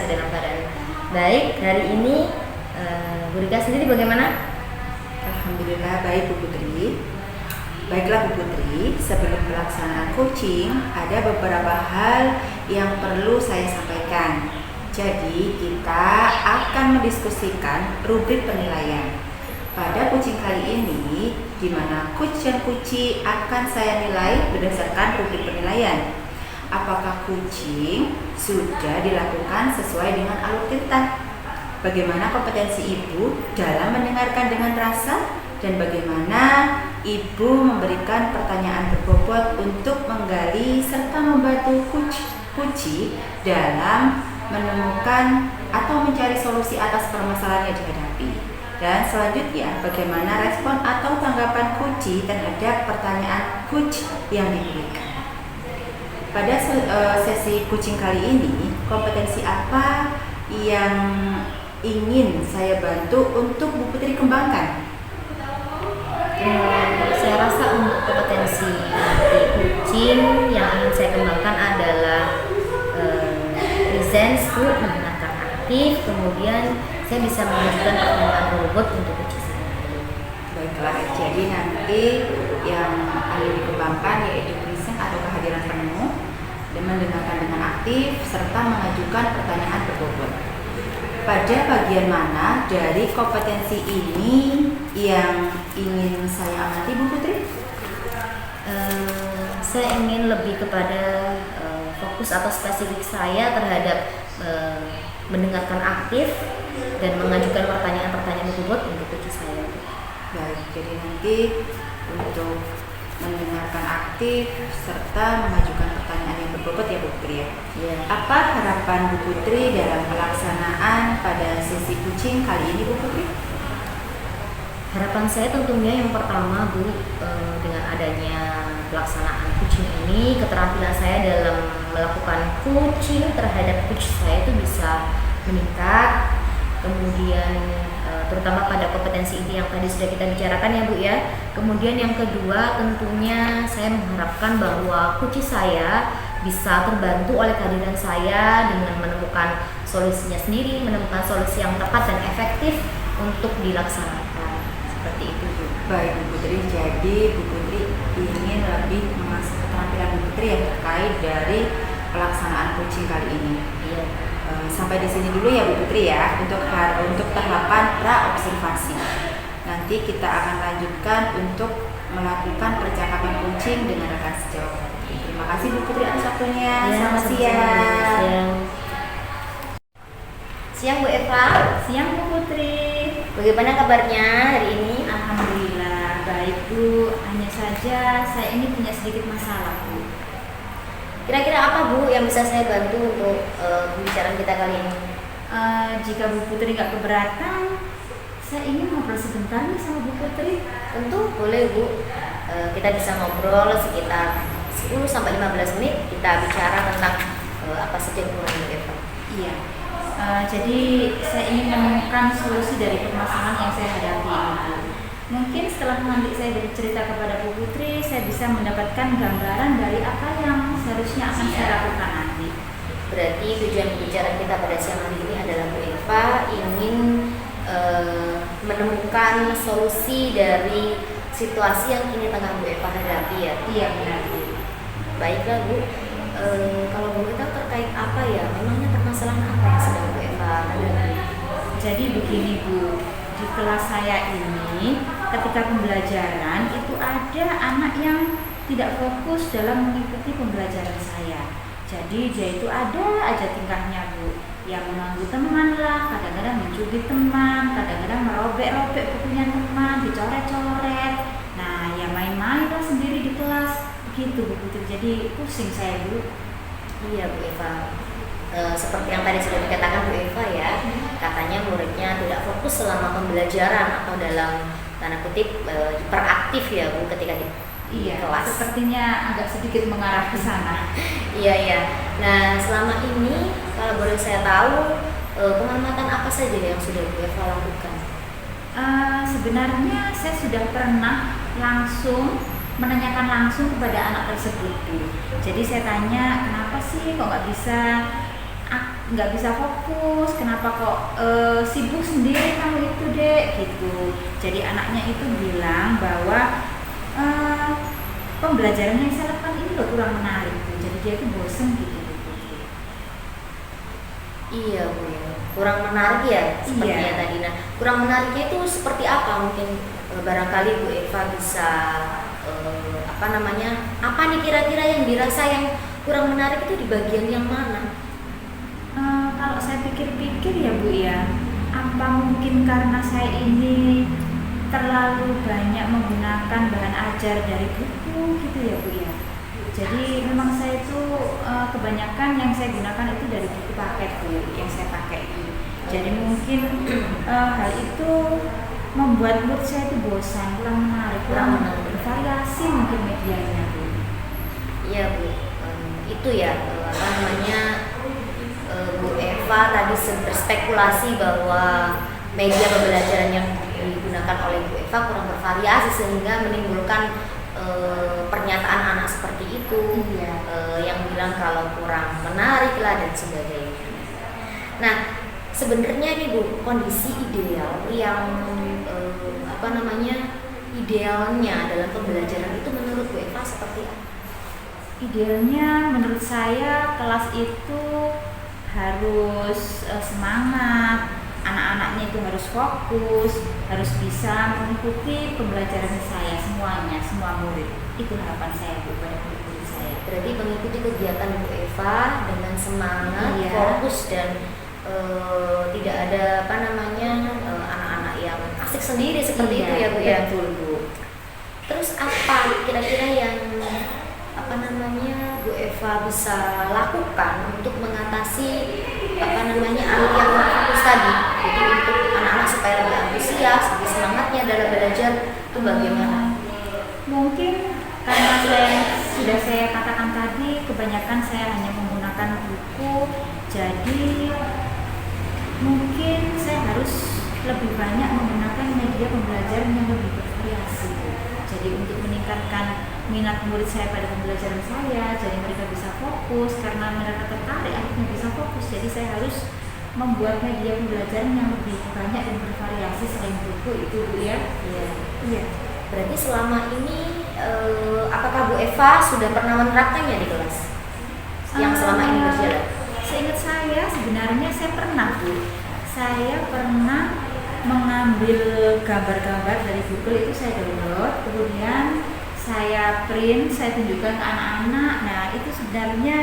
saya dalam keadaan baik. Hari ini Bu Rika sendiri bagaimana? Alhamdulillah baik Bu Putri. Baiklah Bu Putri, sebelum pelaksanaan coaching ada beberapa hal yang perlu saya sampaikan. Jadi kita akan mendiskusikan rubrik penilaian. Pada coaching kali ini, di mana coach dan coachee akan saya nilai berdasarkan rubrik penilaian. Apakah coaching sudah dilakukan sesuai dengan alur cerita? Bagaimana kompetensi ibu dalam mendengarkan dengan rasa? Dan bagaimana ibu memberikan pertanyaan berbobot untuk menggali serta membantu coachee dalam menemukan atau mencari solusi atas permasalahan yang dihadapi. Dan selanjutnya, bagaimana respon atau tanggapan coachee terhadap pertanyaan coach yang diberikan. Pada sesi coaching kali ini, kompetensi apa yang ingin saya bantu untuk Bu Putri kembangkan? Saya rasa untuk kompetensi di coaching yang ingin saya kembangkan adalah presence, mendengarkan aktif, kemudian saya bisa mengajukan pertanyaan robot untuk coaching saya. Baiklah, jadi nanti yang akan dikembangkan yaitu presence atau kehadiran penuh, dan mendengarkan dengan aktif serta mengajukan pertanyaan berbobot. Pada bagian mana dari kompetensi ini yang ingin saya amati Bu Putri? Saya ingin lebih kepada fokus atau spesifik saya terhadap mendengarkan aktif dan mengajukan pertanyaan-pertanyaan berbobot untuk coaching saya. Baik, jadi nanti untuk mendengarkan aktif serta mengajukan pertanyaan yang berbobot ya Bu Putri ya. Ya. Apa harapan Bu Putri dalam pelaksanaan pada sesi coaching kali ini Bu Putri? Harapan saya tentunya yang pertama Bu, dengan adanya pelaksanaan coaching ini, keterampilan saya dalam melakukan coaching terhadap coach saya itu bisa meningkat. Kemudian terutama pada kompetensi ini yang tadi sudah kita bicarakan ya Bu ya. Kemudian yang kedua tentunya saya mengharapkan bahwa coach saya bisa terbantu oleh kehadiran saya dengan menemukan solusinya sendiri, menemukan solusi yang tepat dan efektif untuk dilaksanakan. Seperti itu Bu. Baik Bu Putri, jadi Bu Putri ingin lebih mengasah keterampilan Bu Putri yang terkait dari pelaksanaan coaching kali ini. Iya. Sampai di sini dulu ya Bu Putri ya untuk tahapan pra-observasi. Nanti kita akan lanjutkan untuk melakukan percakapan coaching dengan rekan sejawat Bu Putri. Terima kasih Bu Putri atas waktunya. Selamat siang. Siang Bu Eva. Siang Bu Putri. Bagaimana kabarnya hari ini? Alhamdulillah baik Bu. Hanya saja saya ini punya sedikit masalah Bu. Kira-kira apa Bu yang bisa saya bantu untuk pembicaraan kita kali ini? Jika Bu Putri nggak keberatan, saya ingin ngobrol sebentar nih sama Bu Putri. Tentu boleh Bu. Kita bisa ngobrol sekitar 10-15 menit. Kita bicara tentang apa saja yang kurang Bu Eva. Iya. Jadi saya ingin menemukan solusi dari permasalahan yang saya hadapi ini Bu. Mungkin setelah nanti saya bercerita kepada Bu Putri, saya bisa mendapatkan gambaran dari apa yang seharusnya akan saya lakukan nanti. Berarti tujuan pembicaraan kita pada siang hari ini adalah Bu Eva ingin menemukan solusi dari situasi yang kini tengah Bu Eva hadapi ya. Iya benar Bu. Baiklah Bu, kalau Bu Eva terkait apa ya? Memangnya permasalahan apa yang sedang Bu Eva hadapi? Jadi begini Bu, di kelas saya ini ketika pembelajaran itu ada anak yang tidak fokus dalam mengikuti pembelajaran saya. Jadi dia itu ada aja tingkahnya Bu, yang mengganggu teman lah, kadang-kadang mencubit teman, kadang-kadang merobek-robek bukunya teman, dicoret-coret. Nah ya main-main lah sendiri di kelas, begitu Bu Putri. Jadi pusing saya Bu. Iya Bu Eva. Seperti yang tadi sudah dikatakan Bu Eva ya, katanya muridnya tidak fokus selama pembelajaran atau dalam tanda kutip hiperaktif ya Bu ketika di kelas. Sepertinya agak sedikit mengarah ke sana. Iya. Nah selama ini kalau boleh saya tahu pengamatan apa saja yang sudah Bu Eva lakukan? Sebenarnya saya sudah pernah menanyakan langsung kepada anak tersebut Bu. Jadi saya tanya, kenapa sih kok nggak bisa nggak bisa fokus, kenapa kok sibuk sendiri kamu itu dek gitu. Jadi anaknya itu bilang bahwa pembelajaran yang saya lakukan ini loh kurang menarik gitu. Jadi dia itu bosen gitu. Iya Bu ya, kurang menarik ya sepertinya Iya. tadi. Nah, kurang menariknya itu seperti apa? Mungkin barangkali Bu Eva bisa apa nih kira-kira yang dirasa yang kurang menarik itu di bagian yang mana? Kalau saya pikir-pikir ya Bu ya, apa mungkin karena saya ini terlalu banyak menggunakan bahan ajar dari buku gitu ya Bu ya. Jadi memang saya itu kebanyakan yang saya gunakan itu dari buku paket Bu, yang saya pakai itu. Jadi mungkin hal itu membuat mood saya itu bosan, kurang menarik, kurang bervariasi mungkin medianya Bu. Iya Bu, itu ya Bu Eva tadi berspekulasi bahwa media pembelajaran yang digunakan oleh Bu Eva kurang bervariasi sehingga menimbulkan pernyataan anak seperti itu, yang bilang kalau kurang menarik lah dan sebagainya. Nah, sebenarnya nih Bu, kondisi ideal yang idealnya dalam pembelajaran itu menurut Bu Eva seperti apa? Idealnya menurut saya kelas itu harus semangat, anak-anaknya itu harus fokus, harus bisa mengikuti pembelajaran saya semuanya, semua murid. Itu harapan saya Bu pada murid-murid saya. Berarti mengikuti kegiatan Bu Eva dengan semangat, Iya. fokus dan tidak ada anak-anak yang asik sendiri seperti itu ya Bu ya. Betul Bu. Terus apa kira-kira yang Bu Eva bisa lakukan untuk mengatasi alur yang fokus tadi? Jadi untuk anak-anak supaya lebih antusias, lebih semangatnya dalam belajar itu bagaimana? Mungkin karena sudah saya katakan tadi, kebanyakan saya hanya menggunakan buku, jadi mungkin saya harus lebih banyak menggunakan media pembelajaran yang lebih bervariasi. Jadi untuk meningkatkan minat murid saya pada pembelajaran saya, jadi mereka bisa fokus, karena mereka tertarik akhirnya bisa fokus. Jadi saya harus membuat media pembelajaran yang lebih banyak dan bervariasi selain buku itu Bu ya. Iya. Berarti selama ini apakah Bu Eva sudah pernah menerapkannya di kelas yang selama ini berjalan? Seingat saya sebenarnya saya pernah Bu. Saya pernah mengambil gambar-gambar dari Google, itu saya download, kemudian saya print, saya tunjukkan ke anak-anak. Nah itu sebenarnya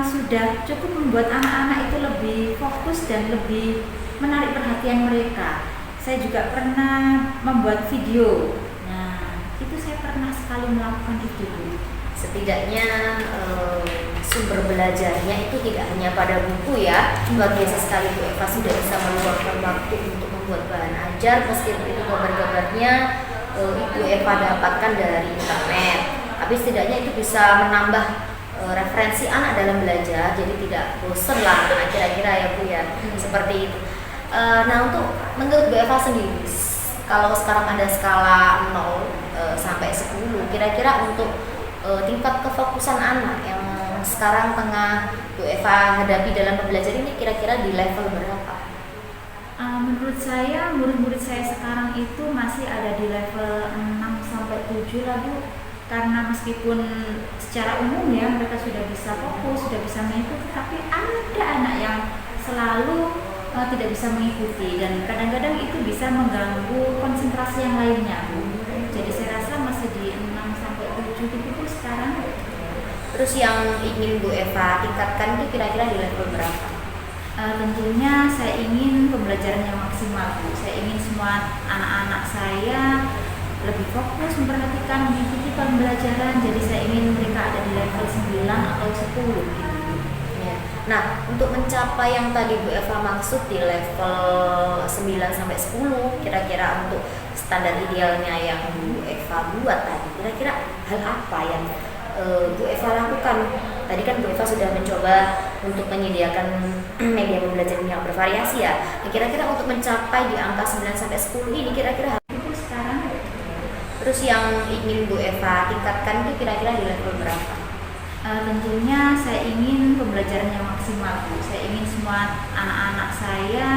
sudah cukup membuat anak-anak itu lebih fokus dan lebih menarik perhatian mereka. Saya juga pernah membuat video. Nah itu saya pernah sekali melakukan itu Bu. Setidaknya sumber belajarnya itu tidak hanya pada buku ya. Luar biasa sekali Bu Eva sudah bisa meluangkan waktu untuk membuat bahan ajar, meskipun itu gambar-gambarnya Ibu Eva dapatkan dari internet. Tapi setidaknya itu bisa menambah referensi anak dalam belajar, jadi tidak bosan lah kira-kira ya Bu ya. Seperti itu. Nah untuk menurut Bu Eva sendiri, kalau sekarang ada skala 0 sampai 10, kira-kira untuk tingkat kefokusan anak yang sekarang tengah Bu Eva hadapi dalam pembelajaran ini kira-kira di level berapa? Menurut saya, murid-murid saya sekarang itu masih ada di level 6 sampai 7 lah Bu. Karena meskipun secara umum ya mereka sudah bisa fokus, sudah bisa mengikuti, tapi ada anak yang selalu tidak bisa mengikuti dan kadang-kadang itu bisa mengganggu konsentrasi yang lainnya Bu. Jadi saya rasa masih di 6 sampai 7 gitu sekarang. Terus yang ingin Bu Eva tingkatkan itu kira-kira di level berapa? Tentunya saya ingin pembelajaran yang maksimal Bu. Saya ingin semua anak-anak saya lebih fokus memperhatikan mengikuti pembelajaran. Jadi saya ingin mereka ada di level 9 atau 10 gitu. Ya. Nah, untuk mencapai yang tadi Bu Eva maksud di level 9 sampai 10, kira-kira untuk standar idealnya yang Bu Eva buat tadi, kira-kira hal apa yang Bu Eva lakukan? Tadi kan Bu Eva sudah mencoba untuk menyediakan media pembelajaran yang bervariasi ya. Nah, kira-kira untuk mencapai di angka 9 sampai 10 ini kira-kira hal Itu sekarang terus yang ingin Bu Eva tingkatkan itu kira-kira di level berapa? Tentunya saya ingin pembelajaran yang maksimal, Bu. Saya ingin semua anak-anak saya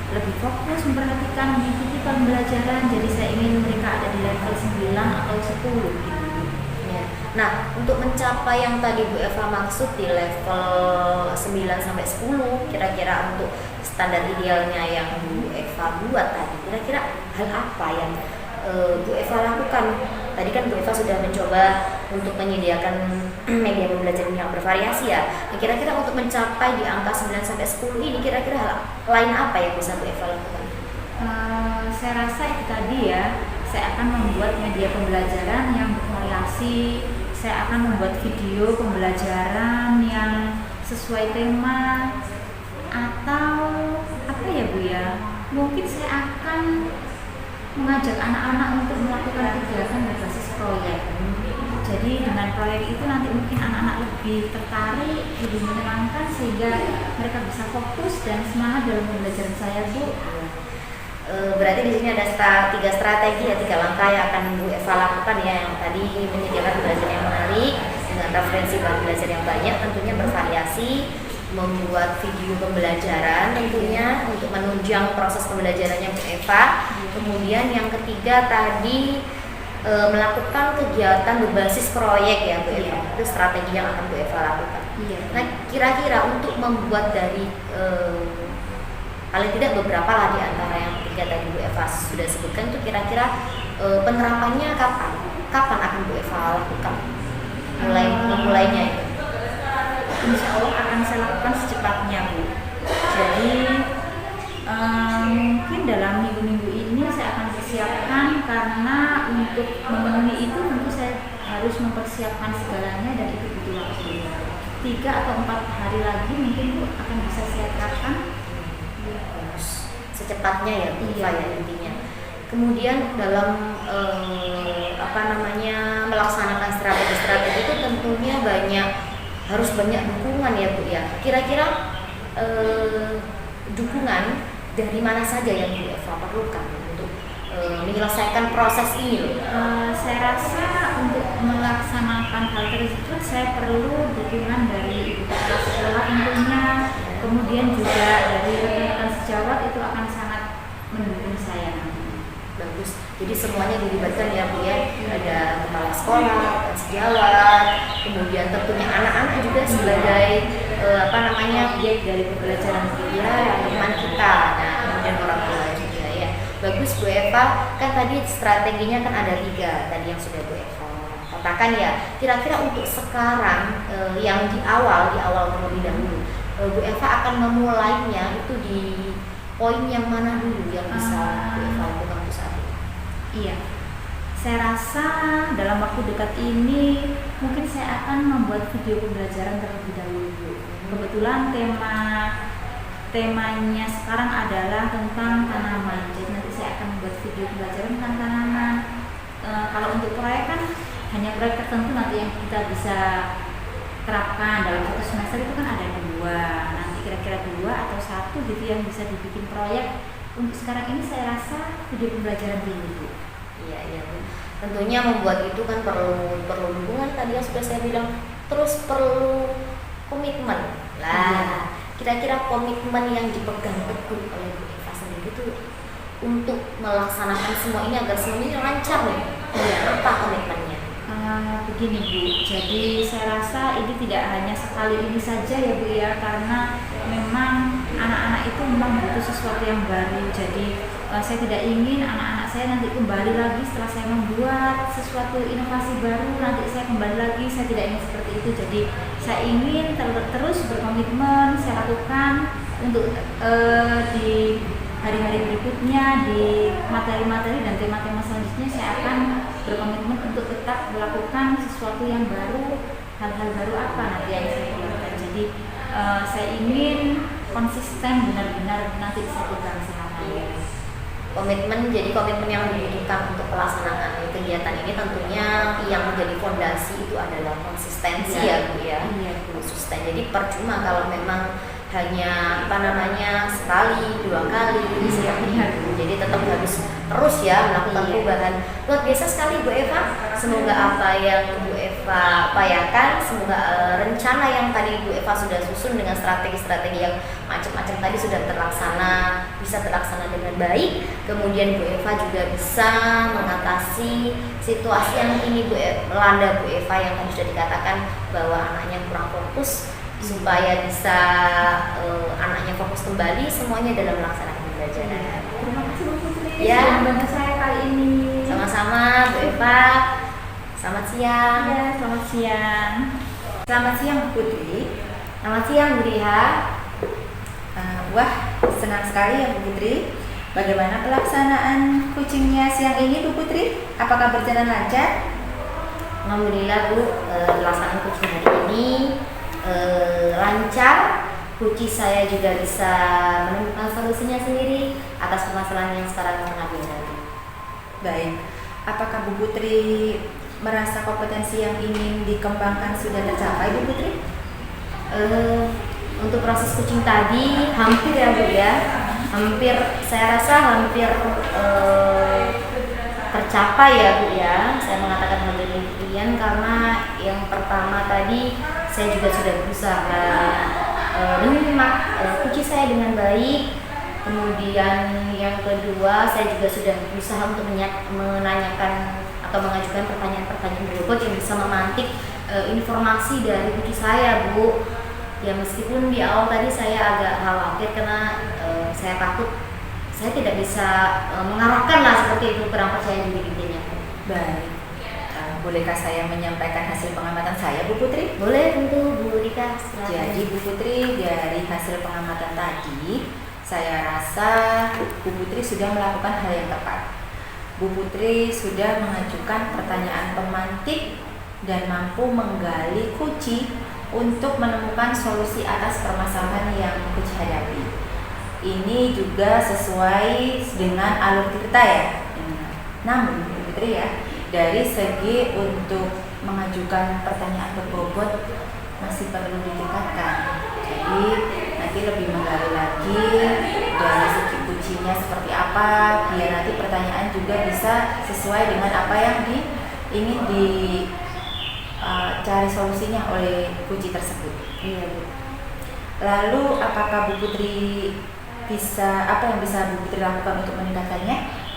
lebih fokus memperhatikan mengikuti pembelajaran. Jadi saya ingin mereka ada di level 9 atau 10 gitu. Ya. Nah, untuk mencapai yang tadi Bu Eva maksud di level 9 sampai 10, kira-kira untuk standar idealnya yang Bu Eva buat tadi, kira-kira hal apa yang Bu Eva lakukan? Tadi kan Bu Eva sudah mencoba untuk menyediakan media pembelajaran yang bervariasi ya. Nah, kira-kira untuk mencapai di angka 9 sampai 10 ini, kira-kira hal lain apa yang bisa Bu Eva lakukan? Saya rasa itu tadi ya, saya akan membuat media pembelajaran yang bervariasi. Saya akan membuat video pembelajaran yang sesuai tema, atau apa ya Bu ya, mungkin saya akan mengajak anak-anak untuk melakukan kegiatan berbasis proyek. Jadi dengan proyek itu nanti mungkin anak-anak lebih tertarik, lebih menyenangkan, sehingga mereka bisa fokus dan semangat dalam pembelajaran saya, Bu. Berarti di sini ada 3 strategi ya, 3 langkah yang akan Bu Eva lakukan ya. Yang tadi menyediakan pembelajaran yang menarik dengan referensi bahan belajar yang banyak, tentunya bervariasi, membuat video pembelajaran tentunya untuk menunjang proses pembelajarannya Bu Eva. Kemudian yang ketiga tadi melakukan kegiatan berbasis proyek ya Bu Eva. Itu strategi yang akan Bu Eva lakukan. Nah, kira-kira untuk membuat dari paling tidak beberapa lah di antara yang ketiga tadi Bu Eva sudah sebutkan, itu kira-kira penerapannya kapan akan Bu Eva lakukan? Mulainya itu? Insya Allah akan saya lakukan secepatnya, Bu. Jadi mungkin dalam minggu-minggu ini saya akan persiapkan, karena untuk memenuhi itu tentu saya harus mempersiapkan segalanya dan itu butuh waktu. 3 atau 4 hari lagi mungkin Bu akan bisa saya terapkan. Secepatnya ya Bu Eva ya intinya. Kemudian dalam melaksanakan strategi-strategi itu tentunya harus banyak dukungan ya Bu ya. Kira-kira dukungan dari mana saja yang Bu Eva perlukan untuk menyelesaikan proses ini? Saya rasa untuk melaksanakan hal tersebut saya perlu dukungan dari ibu kepala sekolah tentunya, kemudian juga dari rekan-rekan sejawat itu akan sangat mendukung saya nanti. Bagus. Jadi semuanya dilibatkan ya Bu ya. Ada kepala sekolah, sejawat, kemudian tentunya anak-anak juga sebagai objek dari pembelajaran kita, teman kita, nah kemudian orang tua juga ya. Bagus Bu Eva, kan tadi strateginya kan ada 3 tadi yang sudah Bu Eva katakan ya. Kira-kira untuk sekarang yang di awal terlebih dahulu, Bu Eva akan memulainya itu di poin yang mana dulu yang bisa Bu Eva lakukan untuk saat ini? Iya, saya rasa dalam waktu dekat ini mungkin saya akan membuat video pembelajaran terlebih dahulu, Bu. Kebetulan temanya sekarang adalah tentang tanaman. Jadi nanti saya akan membuat video pembelajaran tentang tanaman. Kalau untuk proyek kan hanya proyek tertentu nanti yang kita bisa terapkan dalam 1 semester itu kan ada 2. Nanti kira-kira 2 atau 1 gitu yang bisa dibikin proyek. Untuk sekarang ini saya rasa video pembelajaran dulu, Bu. Iya Bu. Tentunya membuat itu kan perlu dukungan tadi yang sudah saya bilang, terus perlu komitmen. Lah, kira-kira komitmen yang dipegang teguh oleh Bu Eva sendiri itu untuk melaksanakan semua ini agar semuanya lancar nih. Iya, apa komitmennya? Begini Bu, jadi saya rasa ini tidak hanya sekali ini saja ya Bu ya, karena memang anak-anak itu memang butuh sesuatu yang baru. Jadi saya tidak ingin anak-anak saya nanti kembali lagi setelah saya membuat sesuatu inovasi baru, nanti saya kembali lagi, saya tidak ingin seperti itu. Jadi saya ingin terus berkomitmen, saya lakukan untuk di hari-hari berikutnya, di materi-materi dan tema-tema selanjutnya saya akan berkomitmen untuk tetap melakukan sesuatu yang baru, hal-hal baru apa nanti yang saya lakukan. Jadi saya ingin konsisten benar-benar nanti saya pegang selamanya. Komitmen yang dibutuhkan untuk pelaksanaan kegiatan ini tentunya yang menjadi fondasi itu adalah konsistensi ya Bu ya. Iya, konsisten. Jadi percuma kalau memang hanya sekali, 2 kali seperti itu. Jadi tetap harus terus ya melakukan perubahan. Luar biasa sekali Bu Eva. Semoga apa yang Bu Eva Eva upayakan. Semoga rencana yang tadi Bu Eva sudah susun dengan strategi-strategi yang macam-macam tadi sudah bisa terlaksana dengan baik. Kemudian Bu Eva juga bisa mengatasi situasi yang ini melanda Bu Eva yang tadi sudah dikatakan bahwa anaknya kurang fokus, supaya bisa anaknya fokus kembali semuanya dalam melaksanakan pembelajaran. Terima kasih Bu Putri Ya. sudah membantu saya kali ini. Sama-sama Bu Eva. Selamat siang. Ya, selamat siang. Selamat siang Bu Putri. Selamat siang Bu Riha. Wah, senang sekali ya Bu Putri. Bagaimana pelaksanaan coachingnya siang ini Bu Putri? Apakah berjalan lancar? Alhamdulillah Bu, pelaksanaan coaching hari ini lancar. Coach saya juga bisa menemukan solusinya sendiri atas permasalahan yang sekarang tengah dihadapi. Baik. Apakah Bu Putri merasa kompetensi yang ingin dikembangkan sudah tercapai Bu Putri? Untuk proses coaching tadi hampir ya Bu ya, saya rasa hampir tercapai ya Bu ya. Saya mengatakan hampir demikian karena yang pertama tadi saya juga sudah berusaha menyimak coaching saya dengan baik. Kemudian yang kedua saya juga sudah berusaha untuk menanyakan atau mengajukan pertanyaan-pertanyaan berbobot yang bisa memantik informasi dari coaching saya Bu. Ya meskipun di awal tadi saya agak khawatir karena saya takut saya tidak bisa mengarahkan lah seperti itu, kurang percaya diri intinya. Baik. Bolehkah saya menyampaikan hasil pengamatan saya Bu Putri? Boleh tentu Bu Rika. Silakan. Jadi Bu Putri, dari hasil pengamatan tadi saya rasa Bu Putri sudah melakukan hal yang tepat. Bu Putri sudah mengajukan pertanyaan pemantik dan mampu menggali kunci untuk menemukan solusi atas permasalahan yang kunci hadapi. Ini juga sesuai dengan alur cerita ya. Namun Bu Putri ya, dari segi untuk mengajukan pertanyaan berbobot masih perlu ditingkatkan. Jadi nanti lebih menggali lagi dari segi kuncinya seperti apa, biar nanti pertanyaan juga bisa sesuai dengan apa yang ingin dicari solusinya oleh kunci tersebut. Iya Bu. Lalu apakah Bu Putri apa yang bisa Bu Putri lakukan untuk meningkatkannya?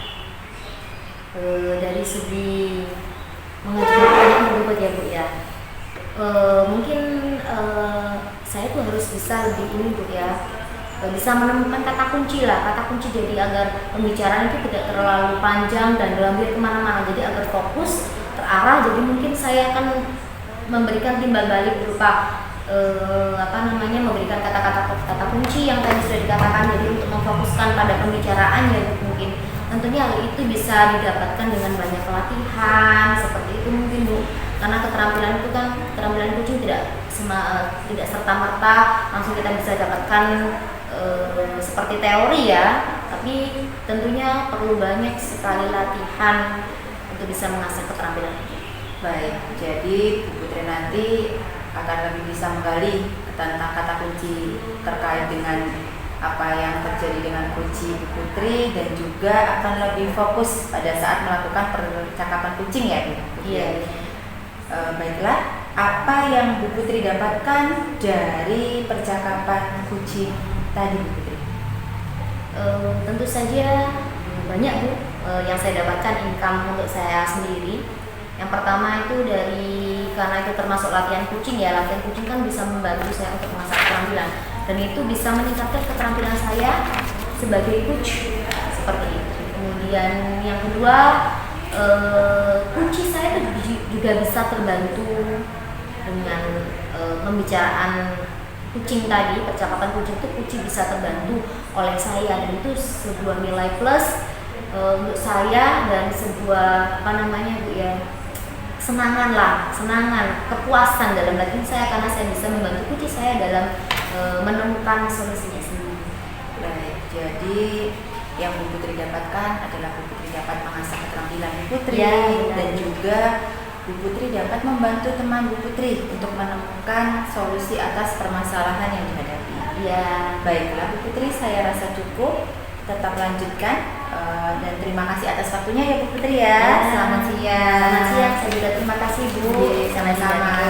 Dari segi mengajukan pertanyaan berbobot ya Bu ya. Mungkin saya tuh harus bisa lebih ini Bu ya, bisa menemukan kata kunci jadi agar pembicaraan itu tidak terlalu panjang dan berlambir kemana-mana, jadi agar fokus terarah. Jadi mungkin saya akan memberikan timbal balik berupa memberikan kata kunci yang tadi sudah dikatakan, jadi untuk memfokuskan pada pembicaraan ya mungkin. Tentunya hal itu bisa didapatkan dengan banyak pelatihan seperti itu mungkin Bu, karena keterampilan kucing tidak serta-merta langsung kita bisa dapatkan seperti teori ya, tapi tentunya perlu banyak sekali latihan untuk bisa mengasah keterampilan itu. Baik, jadi Bu Putri nanti akan lebih bisa menggali tentang kata kunci terkait dengan apa yang terjadi dengan kunci Bu Putri, dan juga akan lebih fokus pada saat melakukan percakapan kucing ya Bu Putri. Iya. Baiklah, apa yang Bu Putri dapatkan dari percakapan kucing tadi Bu Putri? Tentu saja banyak Bu yang saya dapatkan income untuk saya sendiri. Yang pertama itu karena itu termasuk latihan kucing ya, latihan kucing kan bisa membantu saya untuk mengasah keterampilan, dan itu bisa meningkatkan keterampilan saya sebagai coach seperti itu. Kemudian yang kedua, kunci saya itu juga bisa terbantu dengan pembicaraan kucing tadi, percakapan kucing itu kucing bisa terbantu oleh saya, dan itu sebuah nilai plus untuk saya dan sebuah Bu ya, kesenangan, kepuasan dalam latihan saya karena saya bisa membantu kucing saya dalam menemukan solusinya sendiri. Baik, jadi yang Bu Putri dapatkan adalah Bu Putri dapat mengasah keterampilan Bu Putri Ya, dan juga Bu Putri dapat membantu teman Bu Putri untuk menemukan solusi atas permasalahan yang dihadapi. Ya. Baiklah Bu Putri, saya rasa cukup. Tetap lanjutkan dan terima kasih atas waktunya ya Bu Putri ya. Ya. Selamat siang. Selamat siang. saya juga terima kasih Bu. Sama-sama.